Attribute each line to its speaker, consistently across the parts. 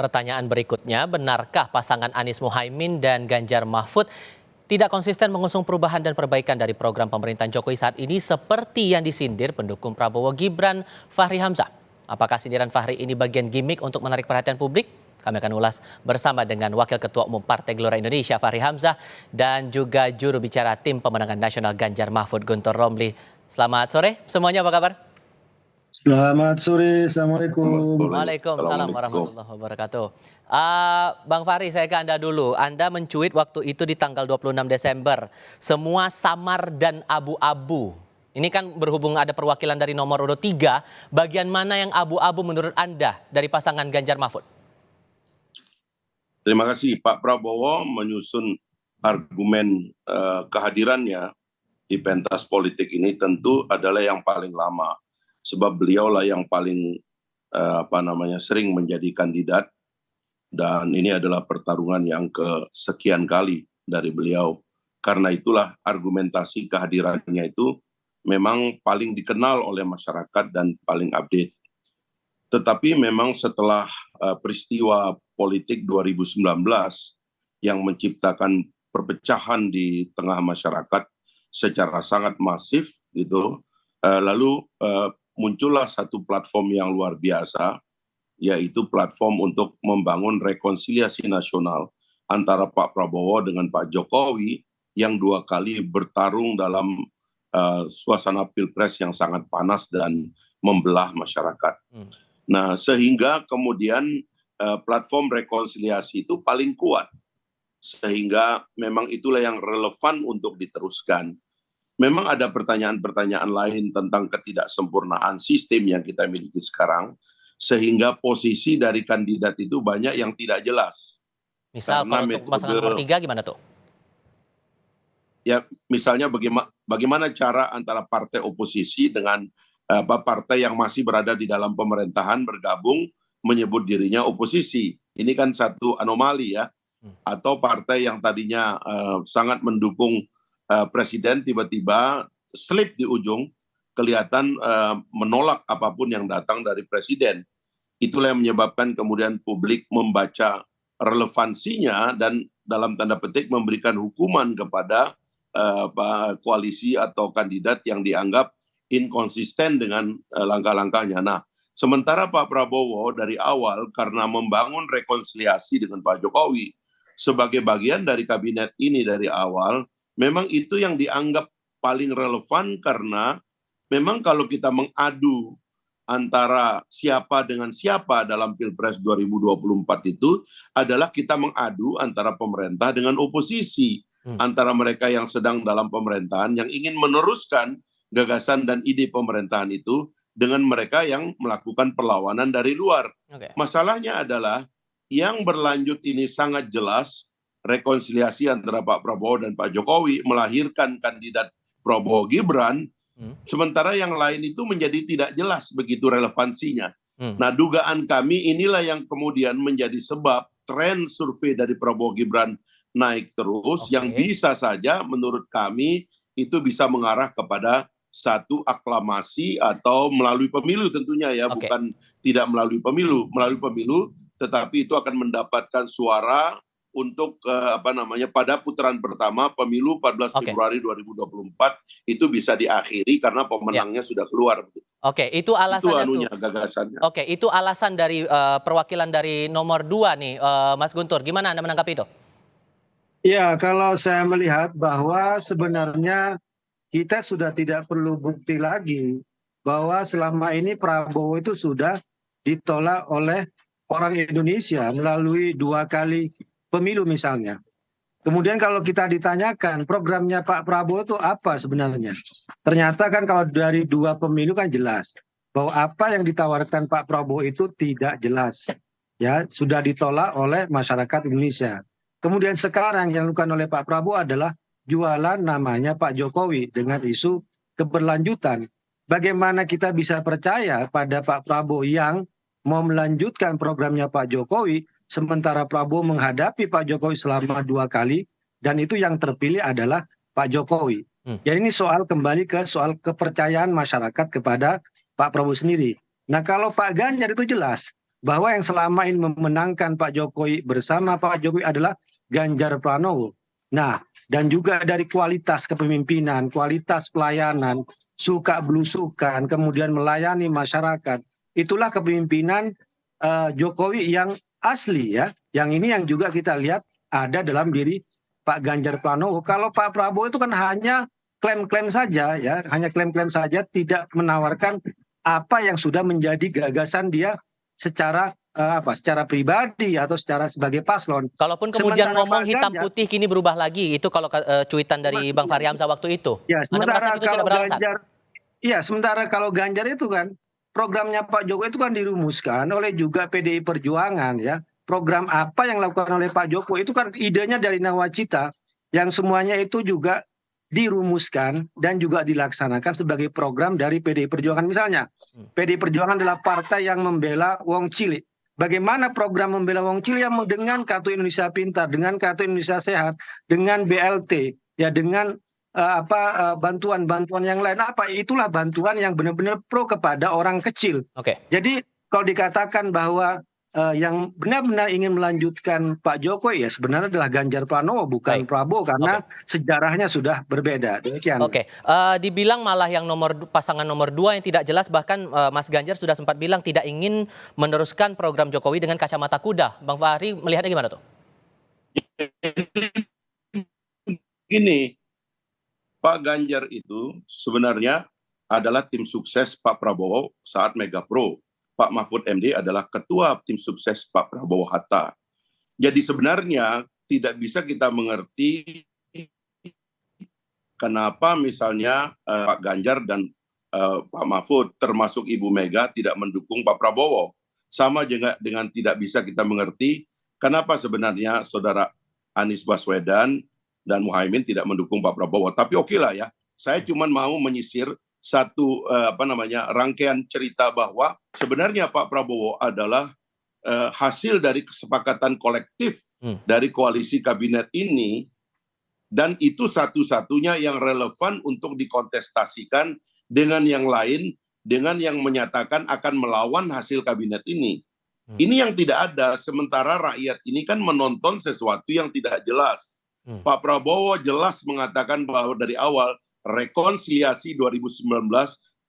Speaker 1: Pertanyaan berikutnya, benarkah pasangan Anies Muhaimin dan Ganjar Mahfud tidak konsisten mengusung perubahan dan perbaikan dari program pemerintahan Jokowi saat ini seperti yang disindir pendukung Prabowo Gibran, Fahri Hamzah? Apakah sindiran Fahri ini bagian gimmick untuk menarik perhatian publik? Kami akan ulas bersama dengan Wakil Ketua Umum Partai Gelora Indonesia, Fahri Hamzah, dan juga juru bicara tim pemenangan nasional Ganjar Mahfud, Guntur Romli. Selamat sore, semuanya apa kabar?
Speaker 2: Selamat sore, Assalamualaikum.
Speaker 1: Waalaikumsalam warahmatullahi wabarakatuh. Bang Fahri, saya ke Anda dulu. Anda mencuit waktu itu di tanggal 26 Desember. Semua samar dan abu-abu. Ini kan berhubung ada perwakilan dari nomor urut 3. Bagian mana yang abu-abu menurut Anda dari pasangan Ganjar Mahfud?
Speaker 3: Terima kasih. Pak Prabowo menyusun argumen kehadirannya di pentas politik ini tentu adalah yang paling lama. Sebab beliaulah yang paling sering menjadi kandidat, dan ini adalah pertarungan yang kesekian kali dari beliau. Karena itulah argumentasi kehadirannya itu memang paling dikenal oleh masyarakat dan paling update. Tetapi memang setelah peristiwa politik 2019 yang menciptakan perpecahan di tengah masyarakat secara sangat masif gitu, lalu muncullah satu platform yang luar biasa, yaitu platform untuk membangun rekonsiliasi nasional antara Pak Prabowo dengan Pak Jokowi yang 2 kali bertarung dalam suasana pilpres yang sangat panas dan membelah masyarakat. Nah, sehingga kemudian platform rekonsiliasi itu paling kuat, sehingga memang itulah yang relevan untuk diteruskan. Memang ada pertanyaan-pertanyaan lain tentang ketidaksempurnaan sistem yang kita miliki sekarang, sehingga posisi dari kandidat itu banyak yang tidak jelas.
Speaker 1: Misal kalau untuk pasangan nomor 3 gimana tuh?
Speaker 3: Ya, misalnya bagaimana cara antara partai oposisi dengan partai yang masih berada di dalam pemerintahan bergabung menyebut dirinya oposisi. Ini kan satu anomali ya. Atau partai yang tadinya sangat mendukung presiden tiba-tiba slip di ujung, kelihatan menolak apapun yang datang dari presiden. Itulah yang menyebabkan kemudian publik membaca relevansinya dan dalam tanda petik memberikan hukuman kepada koalisi atau kandidat yang dianggap inkonsisten dengan langkah-langkahnya. Nah, sementara Pak Prabowo dari awal karena membangun rekonsiliasi dengan Pak Jokowi sebagai bagian dari kabinet ini dari awal, memang itu yang dianggap paling relevan karena memang kalau kita mengadu antara siapa dengan siapa dalam Pilpres 2024 itu adalah kita mengadu antara pemerintah dengan oposisi. Antara mereka yang sedang dalam pemerintahan yang ingin meneruskan gagasan dan ide pemerintahan itu dengan mereka yang melakukan perlawanan dari luar. Masalahnya adalah yang berlanjut ini sangat jelas. Rekonsiliasi antara Pak Prabowo dan Pak Jokowi melahirkan kandidat Prabowo Gibran, sementara yang lain itu menjadi tidak jelas begitu relevansinya. Nah, dugaan kami inilah yang kemudian menjadi sebab tren survei dari Prabowo Gibran naik terus, yang bisa saja menurut kami itu bisa mengarah kepada satu aklamasi atau melalui pemilu tentunya ya, bukan tidak melalui pemilu, tetapi itu akan mendapatkan suara untuk pada putaran pertama pemilu 14 Februari 2024 itu bisa diakhiri karena pemenangnya sudah keluar.
Speaker 1: Itu alasannya
Speaker 3: gagasannya.
Speaker 1: Itu alasan dari perwakilan dari nomor 2 nih, Mas Guntur. Gimana Anda menanggapi itu?
Speaker 2: Ya, kalau saya melihat bahwa sebenarnya kita sudah tidak perlu bukti lagi bahwa selama ini Prabowo itu sudah ditolak oleh orang Indonesia melalui 2 kali pemilu misalnya. Kemudian kalau kita ditanyakan programnya Pak Prabowo itu apa sebenarnya? Ternyata kan kalau dari 2 pemilu kan jelas bahwa apa yang ditawarkan Pak Prabowo itu tidak jelas. Ya, sudah ditolak oleh masyarakat Indonesia. Kemudian sekarang yang dilakukan oleh Pak Prabowo adalah jualan namanya Pak Jokowi dengan isu keberlanjutan. Bagaimana kita bisa percaya pada Pak Prabowo yang mau melanjutkan programnya Pak Jokowi, sementara Prabowo menghadapi Pak Jokowi selama 2 kali, dan itu yang terpilih adalah Pak Jokowi. Jadi ini kembali ke soal kepercayaan masyarakat kepada Pak Prabowo sendiri. Nah, kalau Pak Ganjar itu jelas, bahwa yang selama ini memenangkan Pak Jokowi bersama Pak Jokowi adalah Ganjar Pranowo. Nah, dan juga dari kualitas kepemimpinan, kualitas pelayanan, suka belusukan, kemudian melayani masyarakat. Itulah kepemimpinan Jokowi yang asli ya. Yang ini yang juga kita lihat ada dalam diri Pak Ganjar Pranowo. Kalau Pak Prabowo itu kan hanya klaim-klaim saja ya, hanya klaim-klaim saja, tidak menawarkan apa yang sudah menjadi gagasan dia secara secara pribadi atau secara sebagai paslon.
Speaker 1: Kalaupun kemudian
Speaker 2: Sementara
Speaker 1: ngomong
Speaker 2: Pak
Speaker 1: hitam
Speaker 2: Ganjar,
Speaker 1: putih kini berubah lagi, itu kalau cuitan dari Bang Fahri Hamzah waktu itu.
Speaker 2: ya
Speaker 1: Anda merasa
Speaker 2: sementara
Speaker 1: itu tidak
Speaker 2: kalau
Speaker 1: beralasan?
Speaker 2: Ganjar, ya sementara kalau Ganjar itu kan programnya Pak Jokowi itu kan dirumuskan oleh juga PDI Perjuangan ya. Program apa yang dilakukan oleh Pak Jokowi itu kan idenya dari Nawacita yang semuanya itu juga dirumuskan dan juga dilaksanakan sebagai program dari PDI Perjuangan. Misalnya, PDI Perjuangan adalah partai yang membela wong cilik. Bagaimana program membela wong cilik yang dengan Kartu Indonesia Pintar, dengan Kartu Indonesia Sehat, dengan BLT, ya dengan bantuan-bantuan yang lain, itulah bantuan yang benar-benar pro kepada orang kecil.
Speaker 1: Oke.
Speaker 2: Jadi kalau dikatakan bahwa yang benar-benar ingin melanjutkan Pak Jokowi ya sebenarnya adalah Ganjar Pranowo, bukan
Speaker 1: Baik.
Speaker 2: Prabowo, karena sejarahnya sudah berbeda. Demikian.
Speaker 1: Oke, dibilang malah yang pasangan nomor 2 yang tidak jelas, bahkan Mas Ganjar sudah sempat bilang tidak ingin meneruskan program Jokowi dengan kacamata kuda. Bang Fahri melihatnya gimana tuh?
Speaker 3: Gini, Pak Ganjar itu sebenarnya adalah tim sukses Pak Prabowo saat Mega Pro. Pak Mahfud MD adalah ketua tim sukses Pak Prabowo Hatta. Jadi sebenarnya tidak bisa kita mengerti kenapa misalnya Pak Ganjar dan Pak Mahfud termasuk Ibu Mega tidak mendukung Pak Prabowo. Sama juga dengan tidak bisa kita mengerti kenapa sebenarnya saudara Anies Baswedan dan Muhaimin tidak mendukung Pak Prabowo. Tapi oke lah ya, saya cuma mau menyisir satu rangkaian cerita bahwa sebenarnya Pak Prabowo adalah hasil dari kesepakatan kolektif dari koalisi kabinet ini, dan itu satu-satunya yang relevan untuk dikontestasikan dengan yang lain, dengan yang menyatakan akan melawan hasil kabinet ini. Ini yang tidak ada, sementara rakyat ini kan menonton sesuatu yang tidak jelas. Pak Prabowo jelas mengatakan bahwa dari awal rekonsiliasi 2019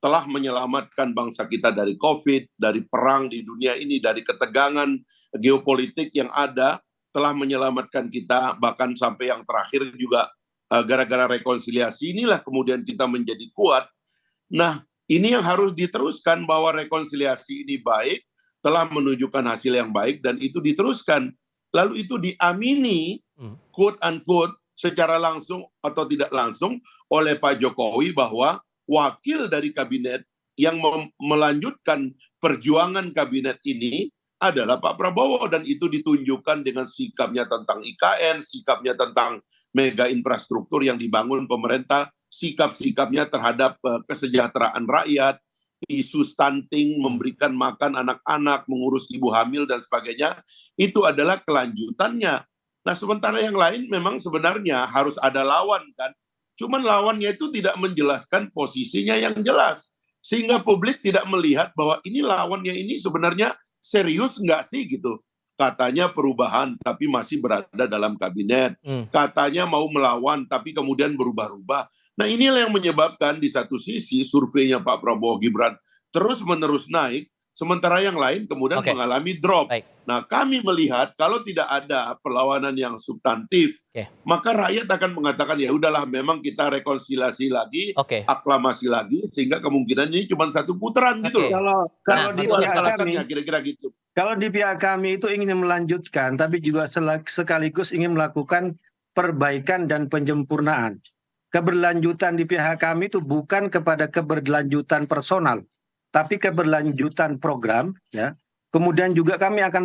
Speaker 3: telah menyelamatkan bangsa kita dari COVID, dari perang di dunia ini, dari ketegangan geopolitik yang ada, telah menyelamatkan kita, bahkan sampai yang terakhir juga gara-gara rekonsiliasi inilah kemudian kita menjadi kuat. Nah, ini yang harus diteruskan, bahwa rekonsiliasi ini baik, telah menunjukkan hasil yang baik, dan itu diteruskan. Lalu itu diamini, quote unquote, secara langsung atau tidak langsung oleh Pak Jokowi, bahwa wakil dari kabinet yang melanjutkan perjuangan kabinet ini adalah Pak Prabowo, dan itu ditunjukkan dengan sikapnya tentang IKN, sikapnya tentang mega infrastruktur yang dibangun pemerintah, sikap-sikapnya terhadap kesejahteraan rakyat, isu stunting, memberikan makan anak-anak, mengurus ibu hamil dan sebagainya, itu adalah kelanjutannya. Nah, sementara yang lain memang sebenarnya harus ada lawan kan. Cuman lawannya itu tidak menjelaskan posisinya yang jelas. Sehingga publik tidak melihat bahwa ini lawannya ini sebenarnya serius nggak sih gitu. Katanya perubahan tapi masih berada dalam kabinet. Katanya mau melawan tapi kemudian berubah-ubah. Nah, inilah yang menyebabkan di satu sisi surveinya Pak Prabowo Gibran terus-menerus naik, sementara yang lain kemudian mengalami drop.
Speaker 1: Baik.
Speaker 3: Nah, kami melihat kalau tidak ada perlawanan yang substantif, maka rakyat akan mengatakan ya udahlah, memang kita rekonsiliasi lagi, aklamasi lagi, sehingga kemungkinan ini cuma satu putaran gitu loh.
Speaker 2: Kalau di pihak
Speaker 3: alasannya
Speaker 2: kami,
Speaker 3: kira-kira gitu.
Speaker 2: Kalau di pihak kami itu ingin melanjutkan, tapi juga sekaligus ingin melakukan perbaikan dan penyempurnaan. Keberlanjutan di pihak kami itu bukan kepada keberlanjutan personal, tapi keberlanjutan program, ya. Kemudian juga kami akan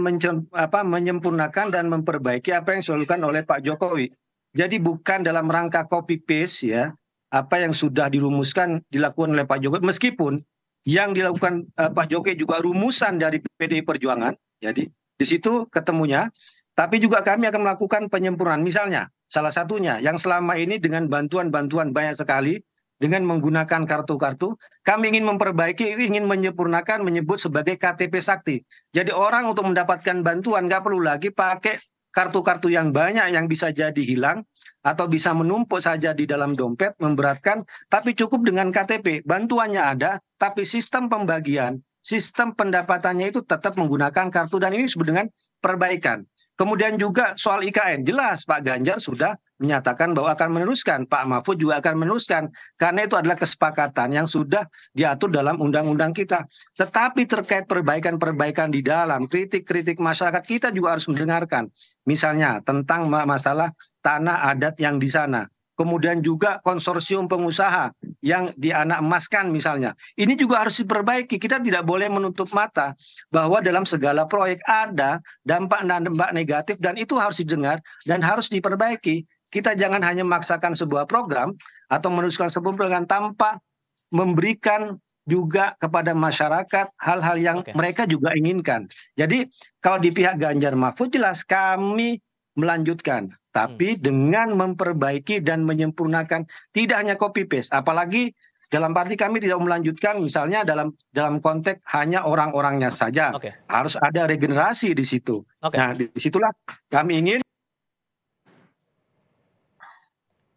Speaker 2: menyempurnakan dan memperbaiki apa yang dilakukan oleh Pak Jokowi. Jadi bukan dalam rangka copy paste ya, apa yang sudah dirumuskan dilakukan oleh Pak Jokowi, meskipun yang dilakukan Pak Jokowi juga rumusan dari PDI Perjuangan. Jadi di situ ketemunya, tapi juga kami akan melakukan penyempurnaan. Misalnya salah satunya yang selama ini dengan bantuan-bantuan banyak sekali dengan menggunakan kartu-kartu. Kami ingin memperbaiki, ingin menyempurnakan, menyebut sebagai KTP Sakti. Jadi orang untuk mendapatkan bantuan nggak perlu lagi pakai kartu-kartu yang banyak yang bisa jadi hilang atau bisa menumpuk saja di dalam dompet, memberatkan, tapi cukup dengan KTP. Bantuannya ada, tapi sistem pembagian, sistem pendapatannya itu tetap menggunakan kartu, dan ini disebut dengan perbaikan. Kemudian juga soal IKN, jelas Pak Ganjar sudah menyatakan bahwa akan meneruskan, Pak Mahfud juga akan meneruskan, karena itu adalah kesepakatan yang sudah diatur dalam undang-undang kita. Tetapi terkait perbaikan-perbaikan di dalam, kritik-kritik masyarakat, kita juga harus mendengarkan. Misalnya tentang masalah tanah adat yang di sana. Kemudian juga konsorsium pengusaha yang dianak emaskan misalnya. Ini juga harus diperbaiki. Kita tidak boleh menutup mata bahwa dalam segala proyek ada dampak-dampak negatif, dan itu harus didengar dan harus diperbaiki. Kita jangan hanya memaksakan sebuah program atau meneruskan sebuah program tanpa memberikan juga kepada masyarakat hal-hal yang mereka juga inginkan. Jadi kalau di pihak Ganjar Mahfud jelas kami melanjutkan, tapi dengan memperbaiki dan menyempurnakan, tidak hanya copy paste. Apalagi dalam arti kami tidak melanjutkan misalnya dalam konteks hanya orang-orangnya saja. Harus ada regenerasi di situ. Nah, disitulah kami ingin.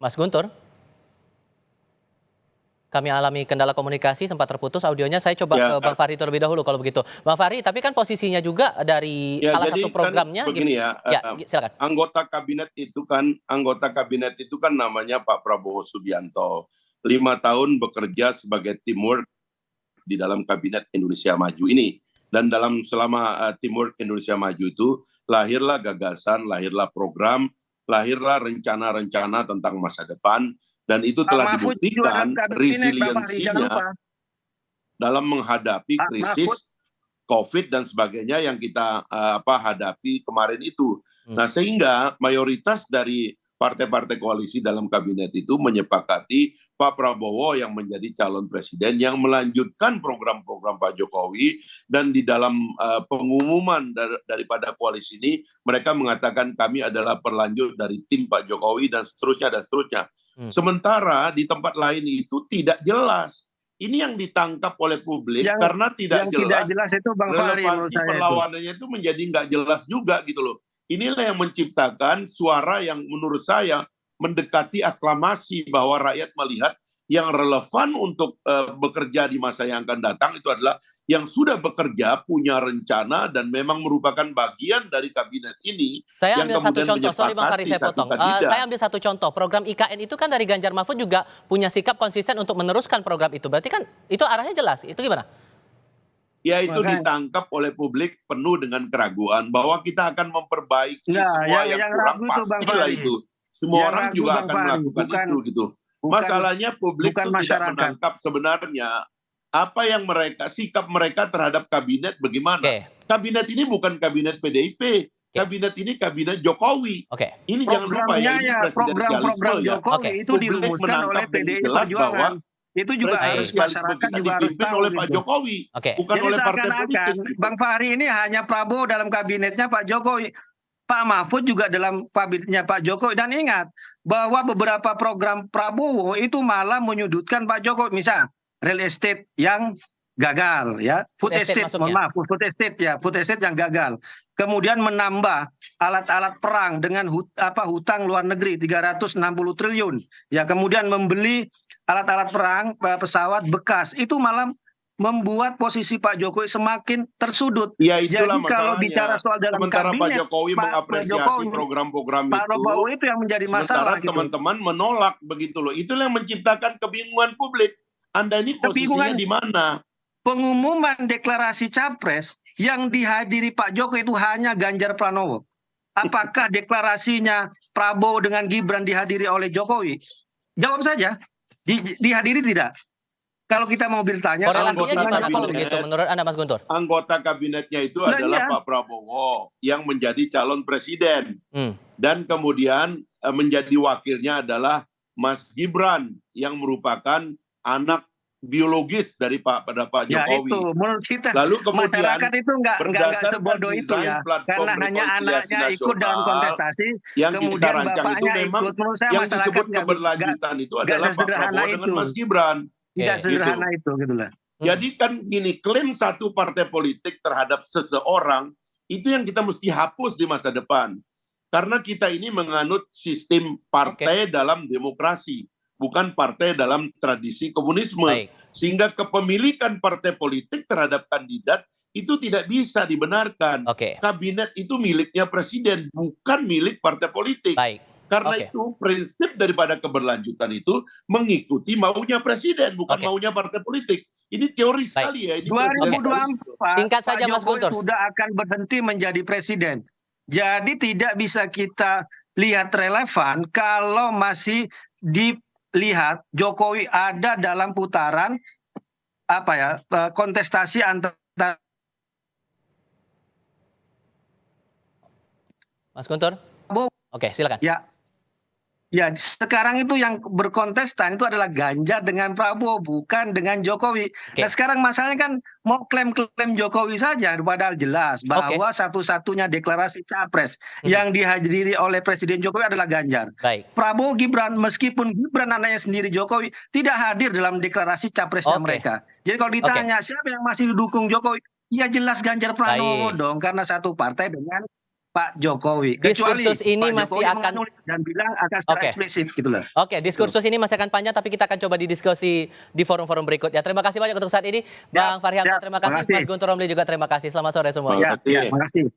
Speaker 1: Mas Guntur, kami alami kendala komunikasi, sempat terputus audionya. Saya coba ke Bang Fahri terlebih dahulu kalau begitu. Bang Fahri, tapi kan posisinya juga dari salah satu programnya.
Speaker 3: Kan begini
Speaker 1: silakan.
Speaker 3: Anggota kabinet itu kan namanya Pak Prabowo Subianto. 5 tahun bekerja sebagai teamwork di dalam kabinet Indonesia Maju ini. Dan selama teamwork Indonesia Maju itu lahirlah gagasan, lahirlah program, lahirlah rencana-rencana tentang masa depan. Dan itu telah dibuktikan resiliensinya dalam menghadapi krisis COVID dan sebagainya yang kita hadapi kemarin itu. Nah, sehingga mayoritas dari partai-partai koalisi dalam kabinet itu menyepakati Pak Prabowo yang menjadi calon presiden yang melanjutkan program-program Pak Jokowi, dan di dalam pengumuman daripada koalisi ini mereka mengatakan kami adalah perlanjut dari tim Pak Jokowi dan seterusnya dan seterusnya. Sementara di tempat lain itu tidak jelas. Ini yang ditangkap oleh publik karena tidak jelas
Speaker 2: itu Bang Fahri,
Speaker 3: relevansi perlawanannya itu menjadi nggak jelas juga gitu loh. Inilah yang menciptakan suara yang menurut saya mendekati aklamasi, bahwa rakyat melihat yang relevan untuk bekerja di masa yang akan datang itu adalah yang sudah bekerja, punya rencana, dan memang merupakan bagian dari kabinet ini.
Speaker 1: Saya
Speaker 3: yang
Speaker 1: ambil satu contoh, sorry Bang Fahri, saya potong. Saya ambil satu contoh, program IKN itu kan dari Ganjar Mahfud juga punya sikap konsisten untuk meneruskan program itu. Berarti kan itu arahnya jelas, itu gimana?
Speaker 3: Ya, itu ditangkap oleh publik penuh dengan keraguan bahwa kita akan memperbaiki semua yang kurang, pastilah itu. Semua orang juga akan melakukan itu gitu. Masalahnya publik itu tidak menangkap sebenarnya apa yang sikap mereka terhadap kabinet bagaimana. Kabinet ini bukan kabinet PDIP, kabinet ini kabinet Jokowi. Ini jangan lupa ya, ini presidensialisme ya.
Speaker 2: Itu dirumuskan oleh PDI Perjuangan. Itu juga harus masyarakat juga harus tahu
Speaker 3: oleh Pak Jokowi, bukan oleh partai politik.
Speaker 2: Bang Fahri ini hanya Prabowo dalam kabinetnya Pak Jokowi, Pak Mahfud juga dalam kabinetnya Pak Jokowi. Dan ingat bahwa beberapa program Prabowo itu malah menyudutkan Pak Jokowi. Misal real estate yang gagal, ya, food estate, food estate yang gagal. Kemudian menambah alat-alat perang dengan hutang luar negeri 360 triliun. Ya, kemudian membeli alat-alat perang, pesawat bekas, itu malah membuat posisi Pak Jokowi semakin tersudut.
Speaker 3: Ya, itulah
Speaker 2: jadi kalau bicara soal dalam
Speaker 3: sementara
Speaker 2: kabinet,
Speaker 3: Pak Jokowi mengapresiasi program-program
Speaker 2: Pak Jokowi itu yang menjadi masalah.
Speaker 3: Sementara teman-teman menolak begitu loh. Itulah yang menciptakan kebingungan publik. Anda ini posisinya di mana?
Speaker 2: Pengumuman deklarasi capres yang dihadiri Pak Jokowi itu hanya Ganjar Pranowo. Apakah deklarasinya Prabowo dengan Gibran dihadiri oleh Jokowi? Jawab saja. Dihadiri tidak? Kalau kita mau bertanya,
Speaker 1: korelasinya gimana kalau begitu menurut Anda, Mas Guntur?
Speaker 3: Anggota kabinetnya itu adalah Pak Prabowo yang menjadi calon presiden. Dan kemudian menjadi wakilnya adalah Mas Gibran yang merupakan anak biologis pada Pak
Speaker 2: Ya
Speaker 3: Jokowi.
Speaker 2: itu menurut kita
Speaker 3: Lalu kemudian
Speaker 2: masyarakat itu nggak
Speaker 3: berdasarkan
Speaker 2: sebodoh itu
Speaker 3: desain
Speaker 2: ya,
Speaker 3: platform
Speaker 2: karena hanya
Speaker 3: rekonsiliasi
Speaker 2: anaknya ikut dalam
Speaker 3: nasional
Speaker 2: kontestasi,
Speaker 3: yang kita
Speaker 2: kemudian
Speaker 3: rancang itu
Speaker 2: bapaknya
Speaker 3: memang
Speaker 2: ikut. Menurut saya
Speaker 3: yang
Speaker 2: masyarakat
Speaker 3: disebut
Speaker 2: nggak
Speaker 3: keberlanjutan itu
Speaker 2: nggak
Speaker 3: adalah Pak
Speaker 2: sesederhana
Speaker 3: Prabowo dengan
Speaker 2: itu,
Speaker 3: Mas Gibran.
Speaker 2: tidak
Speaker 1: Oke.
Speaker 2: sederhana itu gitu lah.
Speaker 3: Jadi kan gini, klaim satu partai politik terhadap seseorang itu yang kita mesti hapus di masa depan. Karena kita ini menganut sistem partai dalam demokrasi, bukan partai dalam tradisi komunisme.
Speaker 1: Baik.
Speaker 3: Sehingga kepemilikan partai politik terhadap kandidat itu tidak bisa dibenarkan.
Speaker 1: Oke.
Speaker 3: Kabinet itu miliknya presiden, bukan milik partai politik.
Speaker 1: Baik.
Speaker 3: Karena
Speaker 1: Oke.
Speaker 3: itu prinsip daripada keberlanjutan itu mengikuti maunya presiden, bukan
Speaker 1: Oke.
Speaker 3: maunya partai politik. Ini teori sekali ya. Ini
Speaker 2: 2024
Speaker 1: Singkat saja,
Speaker 2: Pak
Speaker 1: Mas
Speaker 2: Jokowi
Speaker 1: Guntur.
Speaker 2: sudah akan berhenti menjadi presiden. Jadi tidak bisa kita lihat relevan kalau masih dilihat Jokowi ada dalam putaran kontestasi antara
Speaker 1: Mas Guntur?
Speaker 2: Prabowo.
Speaker 1: Oke, silakan.
Speaker 2: Ya, sekarang itu yang berkontestan itu adalah Ganjar dengan Prabowo, bukan dengan Jokowi.
Speaker 1: Oke.
Speaker 2: Nah sekarang masalahnya kan mau klaim-klaim Jokowi saja, padahal jelas bahwa satu-satunya deklarasi capres yang dihadiri oleh Presiden Jokowi adalah Ganjar.
Speaker 1: Baik.
Speaker 2: Prabowo Gibran, meskipun Gibran anaknya sendiri Jokowi, tidak hadir dalam deklarasi capresnya mereka. Jadi kalau ditanya siapa yang masih didukung Jokowi, ya jelas Ganjar Pranowo dong, karena satu partai dengan Pak Jokowi. Kecuali
Speaker 1: Diskursus ini
Speaker 2: Pak
Speaker 1: masih
Speaker 2: Jokowi
Speaker 1: akan
Speaker 2: menulis dan bilang akan secara eksplisit gitu loh.
Speaker 1: Oke, diskursus ini masih akan panjang, tapi kita akan coba didiskusi di forum-forum berikutnya. Terima kasih banyak untuk saat ini, Bang Fahri Hamzah. Terima kasih, Mas Guntur Romli juga terima kasih. Selamat sore semua.
Speaker 2: Terima kasih.